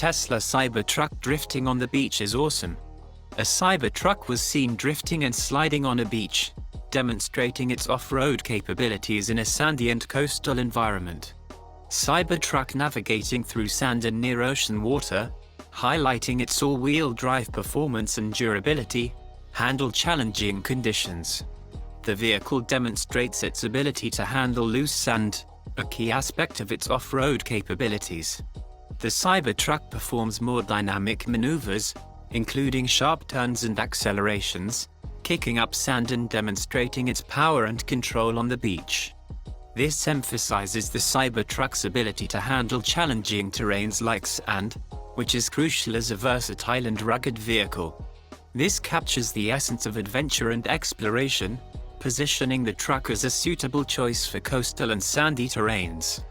Tesla Cybertruck drifting on the beach is awesome. A Cybertruck was seen drifting and sliding on a beach, demonstrating its off-road capabilities in a sandy and coastal environment. Cybertruck navigating through sand and near ocean water, highlighting its all-wheel drive performance and durability, handle challenging conditions. The vehicle demonstrates its ability to handle loose sand, a key aspect of its off-road capabilities. The Cybertruck performs more dynamic maneuvers, including sharp turns and accelerations, kicking up sand and demonstrating its power and control on the beach. This emphasizes the Cybertruck's ability to handle challenging terrains like sand, which is crucial as a versatile and rugged vehicle. This captures the essence of adventure and exploration, positioning the truck as a suitable choice for coastal and sandy terrains.